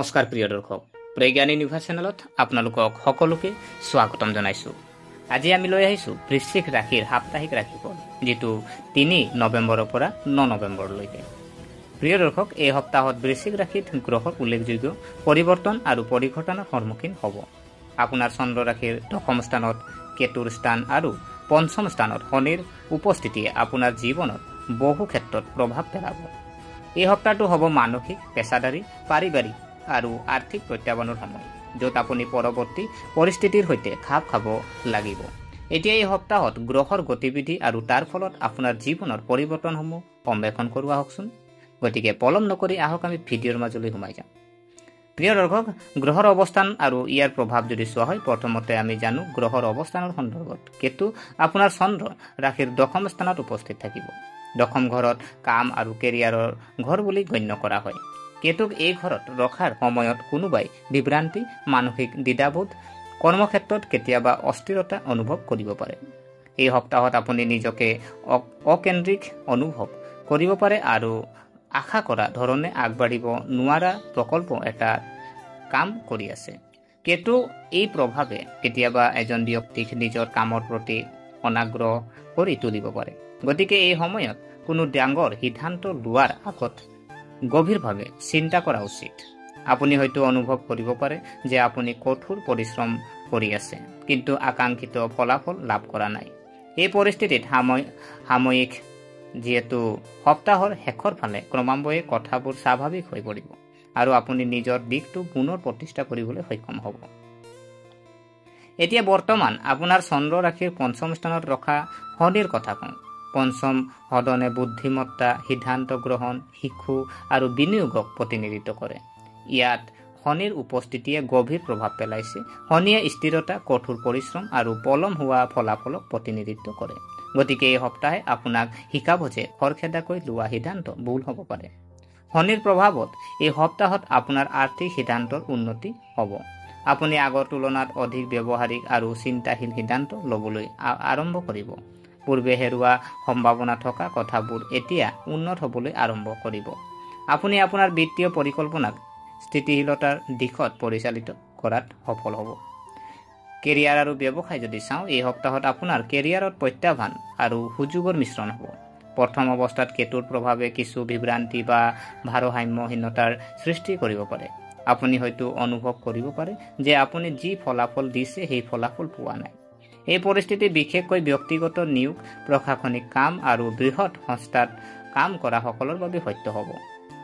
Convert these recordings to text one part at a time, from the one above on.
নমস্কাৰ প্ৰিয় দৰ্শক, প্ৰজ্ঞানী নিউজ চেনেলত আপোনালোকক সকলোকে স্বাগতম জনাইছোঁ। আজি আমি লৈ আহিছোঁ বৃশ্চিক ৰাশিৰ সাপ্তাহিক ৰাশিফল, যিটো 3 নৱেম্বৰৰ পৰা 9 নৱেম্বৰলৈকে। প্ৰিয় দৰ্শক, এই সপ্তাহত বৃশ্চিক ৰাশিত গ্ৰহৰ উল্লেখযোগ্য পৰিৱৰ্তন আৰু পৰিঘটনাৰ সন্মুখীন হ'ব। আপোনাৰ চন্দ্ৰ ৰাশিৰ 10ম স্থানত কেতুৰ স্থান আৰু 5ম স্থানত শনিৰ উপস্থিতিয়ে আপোনাৰ জীৱনত বহু ক্ষেত্ৰত প্ৰভাৱ পেলাব। এই সপ্তাহটো হ'ব মানসিক, পেছাদাৰী, পাৰিবাৰিক আৰু আৰ্থিক প্ৰত্যাহ্বানৰ সময়, য'ত আপুনি পৰৱৰ্তী পৰিস্থিতিৰ সৈতে খাপ খাব লাগিব। এতিয়া এই সপ্তাহত গ্ৰহৰ গতিবিধি আৰু তাৰ ফলত আপোনাৰ জীৱনৰ পৰিৱৰ্তনসমূহ অন্বেষণ কৰোঁ আহকচোন। গতিকে পলম নকৰি আহক আমি ভিডিঅ'ৰ মাজলৈ সোমাই যাম। প্ৰিয় দৰ্শক, গ্ৰহৰ অৱস্থান আৰু ইয়াৰ প্ৰভাৱ যদি চোৱা হয়, প্ৰথমতে আমি জানো গ্ৰহৰ অৱস্থানৰ সন্দৰ্ভত কেতু আপোনাৰ চন্দ্ৰ ৰাশিৰ 10ম স্থানত উপস্থিত থাকিব। 10ম ঘৰত কাম আৰু কেৰিয়াৰৰ ঘৰ বুলি গণ্য কৰা হয়। কেতুক এই ঘৰত ৰখাৰ সময়ত কোনোবাই বিভ্ৰান্তি, মানসিক দ্বিধাবোধ, কৰ্মক্ষেত্ৰত কেতিয়াবা অস্থিৰতা অনুভৱ কৰিব পাৰে। এই সপ্তাহত আপুনি নিজকে অকেন্দ্ৰিক অনুভৱ কৰিব পাৰে আৰু আশা কৰা ধৰণে আগবাঢ়িব নোৱাৰা প্ৰকল্প এটা কাম কৰি আছে। কেতু এই প্ৰভাৱে কেতিয়াবা এজন ব্যক্তিক নিজৰ কামৰ প্ৰতি অনাগ্ৰহ কৰি তুলিব পাৰে। গতিকে এই সময়ত কোনো ডাঙৰ সিদ্ধান্ত লোৱাৰ আগত গভীৰভাৱে চিন্তা কৰা উচিত। আপুনি হয়তো অনুভৱ কৰিব পাৰে যে আপুনি কঠোৰ পৰিশ্ৰম কৰি আছে, কিন্তু আকাংক্ষিত ফলাফল লাভ কৰা নাই। এই পৰিস্থিতিত সাময়িক যিহেতু সপ্তাহৰ শেষৰ ফালে ক্ৰমান্বয়ে কথাবোৰ স্বাভাৱিক হৈ পৰিব আৰু আপুনি নিজৰ দিশটো পুনৰ প্ৰতিষ্ঠা কৰিবলৈ সক্ষম হ'ব। এতিয়া বৰ্তমান আপোনাৰ চন্দ্ৰ ৰাশিৰ 5ম স্থানত ৰখা শনিৰ কথা কওঁ। 5ম সদনে বুদ্ধিমত্তা, সিদ্ধান্ত গ্ৰহণ, শিশু আৰু বিনিয়োগক প্ৰতিনিধিত্ব কৰে। ইয়াত শনিৰ উপস্থিতিয়ে গভীৰ প্ৰভাৱ পেলাইছে। শনিয়ে স্থিৰতা, কঠোৰ পৰিশ্ৰম আৰু পলম হোৱা ফলাফলক প্ৰতিনিধিত্ব কৰে। গতিকে এই সপ্তাহে আপোনাক শিকাব যে খৰখেদাকৈ লোৱা সিদ্ধান্ত ভুল হ'ব পাৰে। শনিৰ প্ৰভাৱত এই সপ্তাহত আপোনাৰ আৰ্থিক সিদ্ধান্তৰ উন্নতি হ'ব। আপুনি আগৰ তুলনাত অধিক ব্যৱহাৰিক আৰু চিন্তাশীল সিদ্ধান্ত ল'বলৈ আৰম্ভ কৰিব। পূৰ্বে হেৰুৱা সম্ভাৱনা থকা কথাবোৰ এতিয়া উন্নত হ'বলৈ আৰম্ভ কৰিব। আপুনি আপোনাৰ বিত্তীয় পৰিকল্পনাক স্থিতিশীলতাৰ দিশত পৰিচালিত কৰাত সফল হ'ব। কেৰিয়াৰ আৰু ব্যৱসায় যদি চাওঁ, এই সপ্তাহত আপোনাৰ কেৰিয়াৰত প্ৰত্যাহ্বান আৰু সুযোগৰ মিশ্ৰণ হ'ব। প্ৰথম অৱস্থাত কেতুৰ প্ৰভাৱে কিছু বিভ্ৰান্তি বা ভাৰসাম্যহীনতাৰ সৃষ্টি কৰিব পাৰে। আপুনি হয়তো অনুভৱ কৰিব পাৰে যে আপুনি যি ফলাফল দিছে সেই ফলাফল পোৱা নাই। এই পৰিস্থিতি বিশেষকৈ ব্যক্তিগত নিয়োগ, প্ৰশাসনিক কাম আৰু বৃহৎ সংস্থাত কাম কৰা সকলৰ বাবে সত্য হ'ব।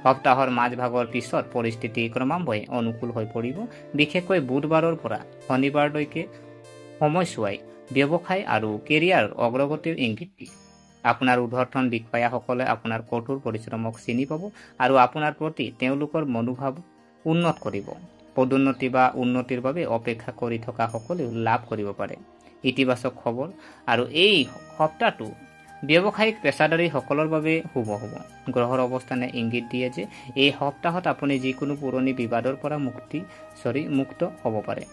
সপ্তাহৰ মাজভাগৰ পিছত পৰিস্থিতি ক্ৰমান্বয়ে অনুকূল হৈ পৰিব। বিশেষকৈ বুধবাৰৰ পৰা শনিবাৰলৈকে সময়ছোৱাই ব্যৱসায় আৰু কেৰিয়াৰৰ অগ্ৰগতিৰ ইংগিত দিয়ে। আপোনাৰ ঊৰ্ধ্বতন বিষয়াসকলে আপোনাৰ কঠোৰ পৰিশ্ৰমক চিনি পাব আৰু আপোনাৰ প্ৰতি তেওঁলোকৰ মনোভাৱ উন্নত কৰিব। পদোন্নতি বা উন্নতিৰ বাবে অপেক্ষা কৰি থকা সকলেও লাভ কৰিব পাৰে। ইতিবাচক খবৰ আৰু এই সপ্তাহটো ব্যৱসায়িক পেছাদাৰীসকলৰ বাবে শুভ হ'ব। গ্ৰহৰ অৱস্থানে ইংগিত দিয়ে যে এই সপ্তাহত আপুনি যিকোনো পুৰণি বিবাদৰ পৰা মুক্ত হ'ব পাৰে।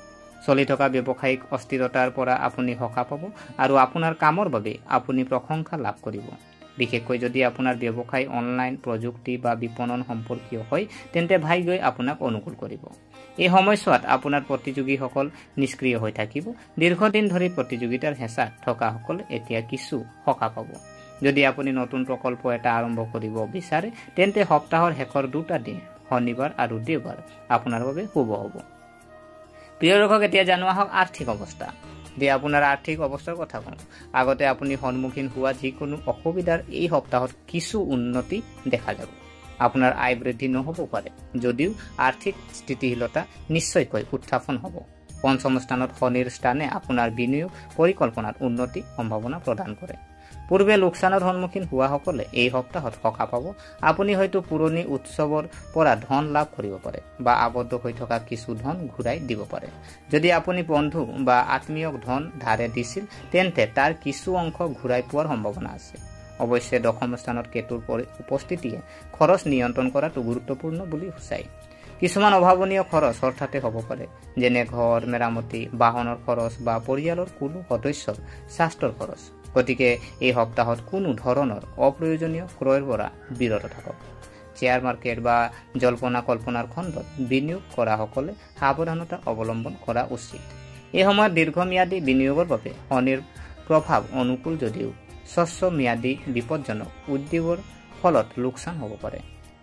চলি থকা ব্যৱসায়িক অস্থিৰতাৰ পৰা আপুনি সকাহ পাব আৰু আপোনাৰ কামৰ বাবে আপুনি প্ৰশংসা লাভ কৰিব। বিশেষকৈ যদি আপোনাৰ ব্যৱসায় অনলাইন, প্ৰযুক্তি বা বিপণন সম্পৰ্কীয় হয়, তেন্তে ভাগ্যই আপোনাক অনুকূল কৰিব। এই সময়ছোৱাত আপোনাৰ প্ৰতিযোগীসকল নিষ্ক্ৰিয় হৈ থাকিব। দীৰ্ঘদিন ধৰি প্ৰতিযোগিতাৰ হেঁচাত থকাসকলে এতিয়া কিছু সকাহ পাব। যদি আপুনি নতুন প্ৰকল্প এটা আৰম্ভ কৰিব বিচাৰে, তেন্তে সপ্তাহৰ শেষৰ 2টা দিন, শনিবাৰ আৰু দেওবাৰ আপোনাৰ বাবে শুভ হ'ব। প্ৰিয় দৰ্শক, এতিয়া জানো আহক আৰ্থিক অৱস্থা। আপোনাৰ আৰ্থিক অৱস্থাৰ কথা কওঁ। আগতে আপুনি সন্মুখীন হোৱা যিকোনো অসুবিধাৰ এই সপ্তাহত কিছু উন্নতি দেখা যাব। আপোনাৰ আয় বৃদ্ধি নহ'ব পাৰে, যদিও আৰ্থিক স্থিতিশীলতা নিশ্চয়কৈ উত্থাপন হ'ব। 5ম স্থানত শনিৰ স্থানে আপোনাৰ বিনিয়োগ পৰিকল্পনাত উন্নতি সম্ভাৱনা প্ৰদান কৰে। পূৰ্বে লোকচানৰ সন্মুখীন হোৱাসকলে এই সপ্তাহত সকাহ পাব। আপুনি হয়তো পুৰণি উৎসৱৰ পৰা ধন লাভ কৰিব পাৰে বা আবদ্ধ হৈ থকা কিছু ধন ঘূৰাই দিব পাৰে। যদি আপুনি বন্ধু বা আত্মীয়ক ধন ধাৰে দিছিল, তেন্তে তাৰ কিছু অংশ ঘূৰাই পোৱাৰ সম্ভাৱনা আছে। অৱশ্যে 10ম স্থানত কেতুৰ উপস্থিতিয়ে খৰচ নিয়ন্ত্ৰণ কৰাটো গুৰুত্বপূৰ্ণ বুলি সূচায়। কিছুমান অভাৱনীয় খৰচ হঠাতে হ'ব পাৰে, যেনে ঘৰ মেৰামতি, বাহনৰ খৰচ বা পৰিয়ালৰ কোনো সদস্যৰ স্বাস্থ্যৰ খৰচ। গতিকে এই সপ্তাহত কোনো ধৰণৰ অপ্ৰয়োজনীয় ক্ৰয়ৰ পৰা বিৰত থাকক। শ্বেয়াৰ মাৰ্কেট বা জল্পনা কল্পনাৰ খণ্ডত বিনিয়োগ কৰা সকলে সাৱধানতা অৱলম্বন কৰা উচিত। এই সময়ত দীৰ্ঘম্যাদী বিনিয়োগৰ বাবে শনিৰ প্ৰভাৱ অনুকূল যদিও স্বচ্ছম্যাদী বিপদজনক উদ্যোগৰ ফলত লোকচান হ'ব পাৰে।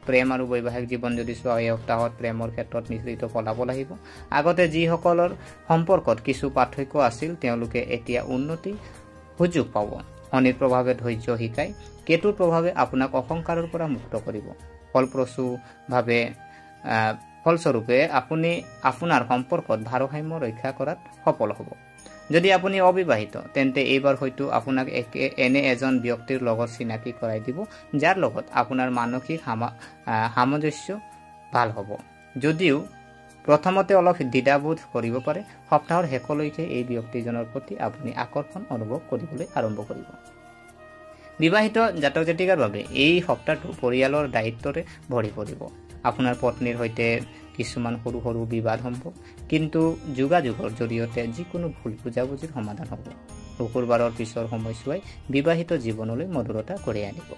প্ৰেম আৰু বৈবাহিক জীৱন যদি চোৱা এই সপ্তাহত প্ৰেমৰ ক্ষেত্ৰত মিশ্ৰিত ফলাফল আহিব। আগতে যিসকলৰ সম্পৰ্কত কিছু পাৰ্থক্য আছিল তেওঁলোকে এতিয়া উন্নতি সুযোগ পাব। শনিৰ প্ৰভাৱে ধৈৰ্য শিকায়। কেতুৰ প্ৰভাৱে আপোনাক অহংকাৰৰ পৰা মুক্ত কৰিব। ফলস্বৰূপে আপুনি আপোনাৰ সম্পৰ্কত ভাৰসাম্য ৰক্ষা কৰাত সফল হ'ব। যদি আপুনি অবিবাহিত তেন্তে এইবাৰ হয়তো আপোনাক এনে এজন ব্যক্তিৰ লগত চিনাকি কৰাই দিব যাৰ লগত আপোনাৰ মানসিক সামঞ্জস্য ভাল হ'ব। যদিও প্ৰথমতে অলপ দ্বিধাবোধ কৰিব পাৰে, সপ্তাহৰ শেষলৈকে এই ব্যক্তিজনৰ প্ৰতি আপুনি আকৰ্ষণ অনুভৱ কৰিবলৈ আৰম্ভ কৰিব। বিবাহিত জাতক জাতিকাৰ বাবে এই সপ্তাহটো পৰিয়ালৰ দায়িত্বৰে ভৰি পৰিব। আপোনাৰ পত্নীৰ সৈতে কিছুমান সৰু সৰু বিবাদ সম্ভৱ, কিন্তু যোগাযোগৰ জৰিয়তে যিকোনো ভুল বুজাবুজিৰ সমাধান হ'ব। শুকুৰবাৰৰ পিছৰ সময়ছোৱাই বিবাহিত জীৱনলৈ মধুৰতা কঢ়িয়াই আনিব।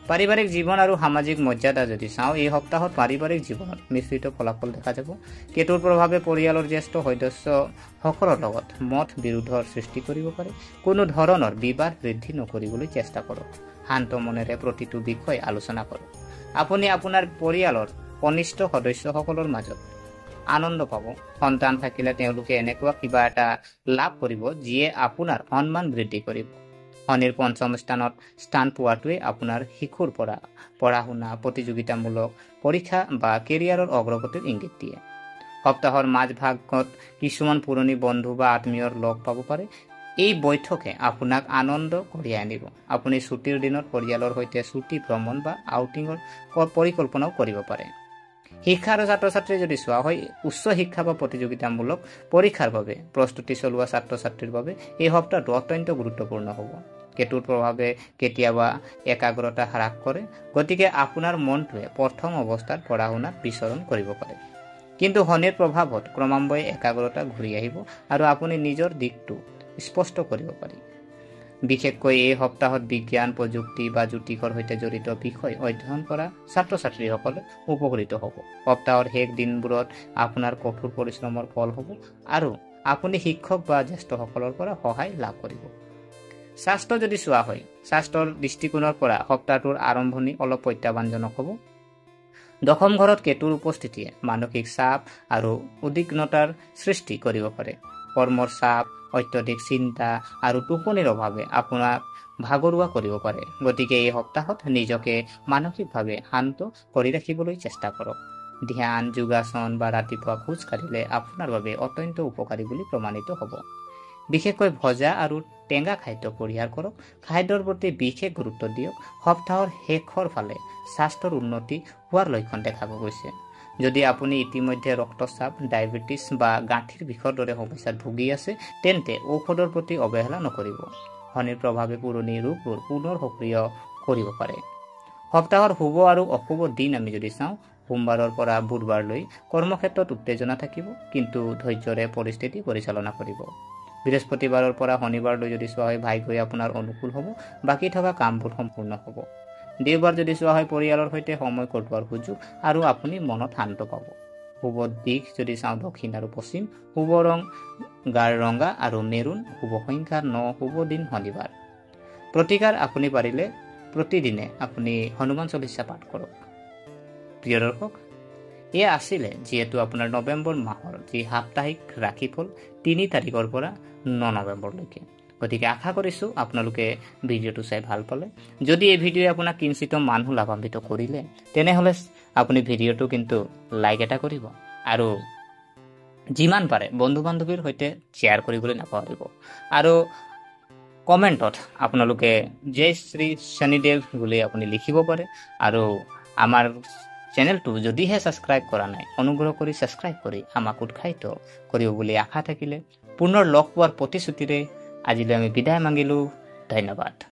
পাৰিবাৰিক জীৱন আৰু সামাজিক মৰ্যাদা যদি চাওঁ, এই সপ্তাহত পাৰিবাৰিক জীৱনত মিশ্ৰিত ফলাফল দেখা যাব। কেতুৰ প্ৰভাৱে পৰিয়ালৰ জ্যেষ্ঠ সদস্যসকলৰ লগত মত বিৰোধৰ সৃষ্টি কৰিব পাৰে। কোনো ধৰণৰ বিবাদ বৃদ্ধি নকৰিবলৈ চেষ্টা কৰক। শান্ত মনেৰে প্ৰতিটো বিষয় আলোচনা কৰক। আপুনি আপোনাৰ পৰিয়ালৰ কনিষ্ঠ সদস্যসকলৰ মাজত আনন্দ পাব। সন্তান থাকিলে তেওঁলোকে এনেকুৱা কিবা এটা লাভ কৰিব যিয়ে আপোনাৰ সন্মান বৃদ্ধি কৰিব। শনিৰ পঞ্চম স্থানত স্থান পোৱাটোৱে আপোনাৰ শিশুৰ পৰা পঢ়া শুনা, প্ৰতিযোগিতামূলক পৰীক্ষা বা কেৰিয়াৰৰ অগ্ৰগতিৰ ইংগিত দিয়ে। সপ্তাহৰ মাজভাগত কিছুমান পুৰণি বন্ধু বা আত্মীয়ৰ লগ পাব পাৰে। এই বৈঠকে আপোনাক আনন্দ কঢ়িয়াই আনিব। আপুনি ছুটিৰ দিনত পৰিয়ালৰ সৈতে ছুটি ভ্ৰমণ বা আউটিঙৰ পৰিকল্পনাও কৰিব পাৰে। শিক্ষা আৰু ছাত্ৰ ছাত্ৰী যদি চোৱা হয়, উচ্চ শিক্ষা বা প্ৰতিযোগিতামূলক পৰীক্ষাৰ বাবে প্ৰস্তুতি চলোৱা ছাত্ৰ ছাত্ৰীৰ বাবে এই সপ্তাহটো অত্যন্ত গুৰুত্বপূৰ্ণ হ'ব। কেতুৰ প্ৰভাৱে কেতিয়াবা একাগ্ৰতা হ্ৰাস কৰে, গতিকে আপোনাৰ মনটোৱে প্ৰথম অৱস্থাত পঢ়া শুনাত বিচৰণ কৰিব পাৰে। কিন্তু শনিৰ প্ৰভাৱত ক্ৰমান্বয়ে একাগ্ৰতা ঘূৰি আহিব আৰু আপুনি নিজৰ দিশটো স্পষ্ট কৰিব পাৰি। বিশেষকৈ এই সপ্তাহত বিজ্ঞান, প্ৰযুক্তি বা জ্যোতিষৰ সৈতে জড়িত বিষয় অধ্যয়ন কৰা ছাত্ৰ ছাত্ৰীসকলে উপকৃত হ'ব। সপ্তাহৰ শেষ দিনবোৰত আপোনাৰ কঠোৰ পৰিশ্ৰমৰ ফল হ'ব আৰু আপুনি শিক্ষক বা জ্যেষ্ঠসকলৰ পৰা সহায় লাভ কৰিব। স্বাস্থ্য যদি চোৱা হয়, স্বাস্থ্যৰ দৃষ্টিকোণৰ পৰা সপ্তাহটোৰ আৰম্ভণি অলপ প্ৰত্যাহ্বানজনক হ'ব। দশম ঘৰত কেতুৰ উপস্থিতিয়ে মানসিক চাপ আৰু উদ্বিগ্নতাৰ সৃষ্টি কৰিব পাৰে। কৰ্মৰ চাপ, অত্যধিক চিন্তা আৰু টোপনিৰ অভাৱে আপোনাক ভাগৰুৱা কৰিব পাৰে। গতিকে এই সপ্তাহত নিজকে মানসিকভাৱে শান্ত কৰি ৰাখিবলৈ চেষ্টা কৰক। ধ্যান, যোগাসন বা ৰাতিপুৱা খোজ কাঢ়িলে আপোনাৰ বাবে অত্যন্ত উপকাৰী বুলি প্ৰমাণিত হ'ব। বিশেষকৈ ভজা আৰু টেঙা খাদ্য পৰিহাৰ কৰক। খাদ্যৰ প্ৰতি বিশেষ গুৰুত্ব দিয়ক। সপ্তাহৰ শেষৰ ফালে স্বাস্থ্যৰ উন্নতি হোৱাৰ লক্ষণ দেখা গৈছে। যদি আপুনি ইতিমধ্যে ৰক্তচাপ, ডায়েবেটিছ বা গাঁঠিৰ বিষৰ দৰে সমস্যাত ভুগি আছে, তেন্তে ঔষধৰ প্ৰতি অৱহেলা নকৰিব। শনিৰ প্ৰভাৱে পুৰণি ৰোগবোৰ পুনৰ সক্ৰিয় কৰিব পাৰে। সপ্তাহৰ শুভ আৰু অশুভ দিন আমি যদি চাওঁ, সোমবাৰৰ পৰা বুধবাৰলৈ কৰ্মক্ষেত্ৰত উত্তেজনা থাকিব, কিন্তু ধৈৰ্যৰে পৰিস্থিতি পৰিচালনা কৰিব। বৃহস্পতিবাৰৰ পৰা শনিবাৰলৈ যদি চোৱা হয়, ভাগ্যই আপোনাৰ অনুকূল হ'ব। বাকী থকা কামবোৰ সম্পূৰ্ণ হ'ব। দেওবাৰ যদি চোৱা হয়, পৰিয়ালৰ সৈতে সময় কটোৱাৰ সুযোগ আৰু আপুনি মনত শান্ত পাব। শুভ দিশ যদি চাওঁ, দক্ষিণ আৰু পশ্চিম। শুভ ৰং গাঢ় ৰঙা আৰু মেৰুন। শুভ সংখ্যা 9। শুভ দিন শনিবাৰ। প্ৰতিকাৰ আপুনি পাৰিলে প্ৰতিদিনে আপুনি হনুমান চলিচা পাঠ কৰক। প্ৰিয় দৰ্শক, এয়া আছিলে যিহেতু আপোনাৰ নৱেম্বৰ মাহৰ যি সাপ্তাহিক ৰাশিফল 3 তাৰিখৰ পৰা 9 নৱেম্বৰলৈকে। গতিকে আশা কৰিছোঁ আপোনালোকে ভিডিঅ'টো চাই ভাল পালে। যদি এই ভিডিঅ'ই আপোনাক কিঞ্চিত মানুহ লাভান্বিত কৰিলে, তেনেহ'লে আপুনি ভিডিঅ'টো কিন্তু লাইক এটা কৰিব আৰু যিমান পাৰে বন্ধু বান্ধৱীৰ সৈতে শ্বেয়াৰ কৰিবলৈ নাপাহৰিব। আৰু কমেণ্টত আপোনালোকে জয় শ্ৰী শনিদেৱ বুলি আপুনি লিখিব পাৰে। আৰু আমাৰ চেনেলটো যদিহে ছাবস্ক্ৰাইব কৰা নাই, অনুগ্ৰহ কৰি ছাবস্ক্ৰাইব কৰি আমাক উৎসাহিত কৰিব বুলি আশা থাকিলে পুনৰ লগ পোৱাৰ প্ৰতিশ্ৰুতিৰে আজিলৈ আমি বিদায় মাগিলোঁ। ধন্যবাদ।